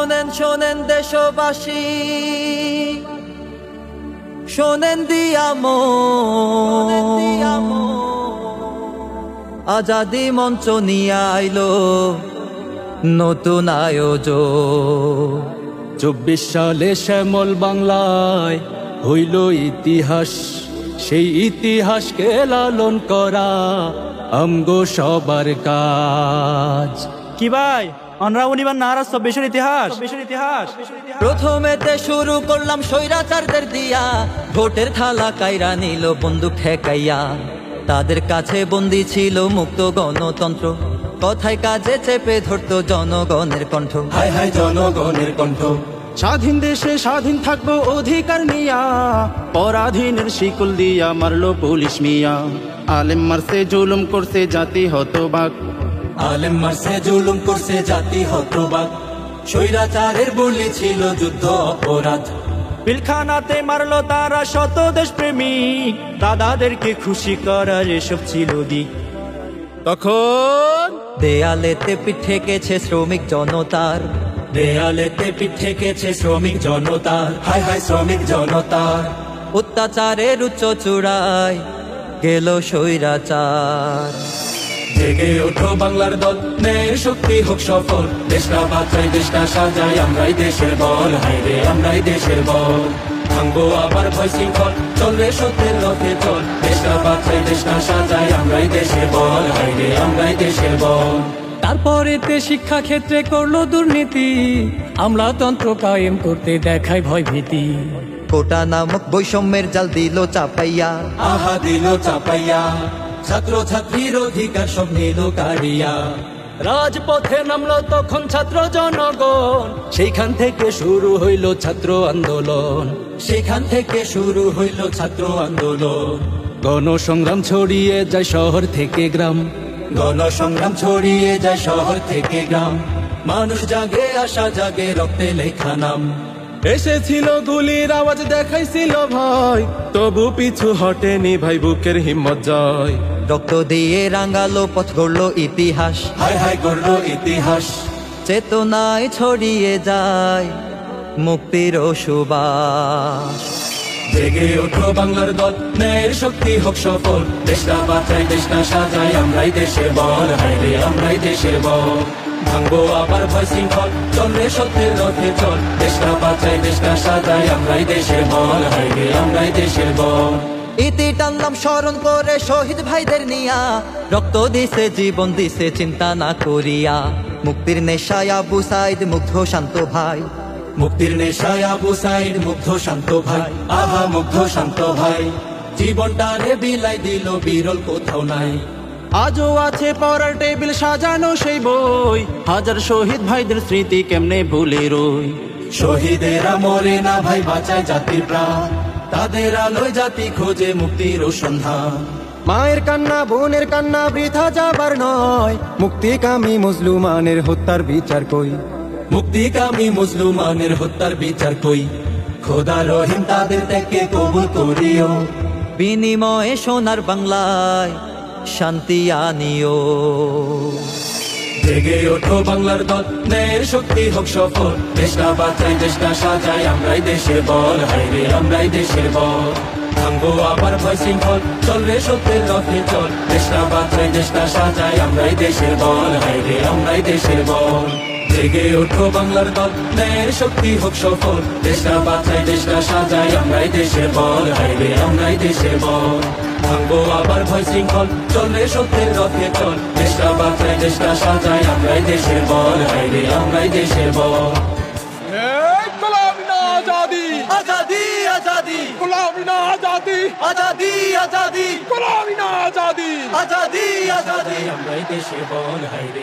শোনেন শোনেন দেশবাসী, শোনেন দিয়ামো আজাদি মঞ্চ নিয়ে আইলো নতুন আয়োজন। 24 সালে শ্যামল বাংলায় হইল ইতিহাস, সেই ইতিহাসকে লালন করা আমগো সবার কাজ। কি ভাই আমরা উনিবার নারাজ 24-এর ইতিহাস। প্রথমেতে শুরু করলাম স্বৈরাচারদের দিয়া, ভোটের থালা কাইরা নিল বন্দুক ঠেকাইয়া। তাদের কাছে বন্দী ছিল মুক্ত গণতন্ত্র, কথায় কাজে চেপে ধরতো জনগণের কণ্ঠ। হায় হায় জনগণের কণ্ঠ। স্বাধীন দেশে স্বাধীন থাকবো অধিকার নিয়া, পরাধীনের শিকল দিয়া মারলো পুলিশ মিয়া। আলেম মারছে জুলুম করছে জাতি হতবাক, আলেম মারছে জুলুম করছে জাতি হতবাক। স্বৈরাচারের বলি ছিল যুদ্ধ অপরাধ। পিলখানাতে মারলো তারা শত দেশ প্রেমিক, দাদাদেরকে খুশি করার এসব ছিল দিক। তখন দেয়ালেতে পিঠ ঠেকেছে শ্রমিক জনতার, দেয়ালেতে পিঠ ঠেকেছে শ্রমিক জনতার। হায় হায় শ্রমিক জনতার। অত্যাচারের উচ্চ চূড়ায় গেল স্বৈরাচার। জেগে ওঠো বাংলার দল, ন্যায়ের শক্তি হোক সফল। দেশটা বাঁচাই দেশটা সাজাই আমরাই দেশের বল, হায় রে আমরাই দেশের বল। ভাঙবো আবার ভয় শৃঙ্খল, চলবে সত্যের রথে চল। দেশটা বাঁচাই দেশটা সাজাই আমরাই দেশের বল, হায় রে আমরাই দেশের বল। তারপরেতে শিক্ষা ক্ষেত্রে করলো দুর্নীতি, আমলাতন্ত্র কায়েম করতে দেখায় ভয় ভীতি। কোটা নামক বৈষম্যের জাল দিল চাপাইয়া, আহা দিল চাপাইয়া। ছাত্র ছাত্রীর অধিকার সব নিল কাড়িয়া। রাজপথে নামলো তখন ছাত্র জনগণ, সেইখান থেকে শুরু হইল ছাত্র আন্দোলন। সেখান থেকে শুরু হইল ছাত্র আন্দোলন। গণসংগ্রাম ছড়িয়ে যায় শহর থেকে গ্রাম, গণসংগ্রাম ছড়িয়ে যায় শহর থেকে গ্রাম। মানুষ জাগে আশা জাগে রক্তে লেখা নাম। এসেছিল গুলির আওয়াজ দেখাইছিল ভয়, তবু পিছু হটেনি ভাই বুকের হিম্মত জয়। রক্ত দিয়ে রাঙালো পথ গড়লো ইতিহাস, হায় হায় গড়লো ইতিহাস। চেতনায় ছড়িয়ে যায় মুক্তির সুবাস। জেগে ওঠো বাংলার দল, ন্যায়ের শক্তি হোক সফল। দেশটা বাঁচাই দেশটা সাজাই আমরাই দেশের বল, হায় রে আমরাই দেশের বল। ভাঙবো আবার ভয় শৃঙ্খল, চলবে সত্যের রথে চল। দেশটা বাঁচাই দেশটা সাজাই আমরাই দেশের বল, হায় রে আমরাই দেশের বল। ইতি টানলাম স্মরণ করে শহীদ ভাইদের নিয়া, রক্ত দিছে জীবন দিছে চিন্তা না করিয়া। মুক্তির নেশায় আবু সাইদ মুগ্ধ শান্ত ভাই, মুক্তির নেশায় আবু সাইদ মুগ্ধ শান্ত ভাই। আহা মুগ্ধ শান্ত ভাই। জীবনটারে বিলাই দিল বিরল কোথাও নাই। আজও আছে পড়ার টেবিল সাজানো সেই বই, হাজার শহীদ ভাইদের স্মৃতি কেমনে ভুলে রই। শহীদেরা মরে না ভাই বাঁচায় জাতির প্রাণ, তাদের আলোয় জাতি খোঁজে মুক্তির সন্ধান। মায়ের কান্না বোনের কান্না বৃথা যাবার নয়, মুক্তিকামী মুসলমানের হত্যার বিচার কই। মুক্তিকামী মুসলমানের হত্যার বিচার কই। খোদা রহিম তাদের থেকে কবুল করিও, বিনিময়ে সোনার বাংলায় শান্তি আনিও। জেগে ওঠো বাংলার দল, ন্যায়ের শক্তি হোক সফল। দেশটা বাঁচাই দেশটা সাজাই আমরাই দেশের বল, হায় রে আমরাই দেশের বল। ভাঙবো আবার ভয় শৃঙ্খল, চলবে সত্যের রথে চল। দেশটা বাঁচাই দেশটা সাজাই আমরাই দেশের বল, হায় রে আমরাই দেশের বল। জেগে ওঠো বাংলার দল, ন্যায়ের শক্তি হোক সফল। দেশটা বাঁচাই দেশটা সাজাই আমরাই দেশের বল, হায় রে আমরাই দেশের বল। ভাঙবো আবার ভয় শৃঙ্খল, চলবে সত্যের রথে চল। দেশটা বাঁচাই দেশটা সাজাই আমরাই দেশের বল, হায় রে আমরাই দেশের বল। গোলামি না আজাদি, আজাদি আজাদি, গোলামি না আজাদি, আজাদি আজাদি, গোলামি না আজাদি, আজাদি আজাদি। আমরাই দেশের বল, হায় রে।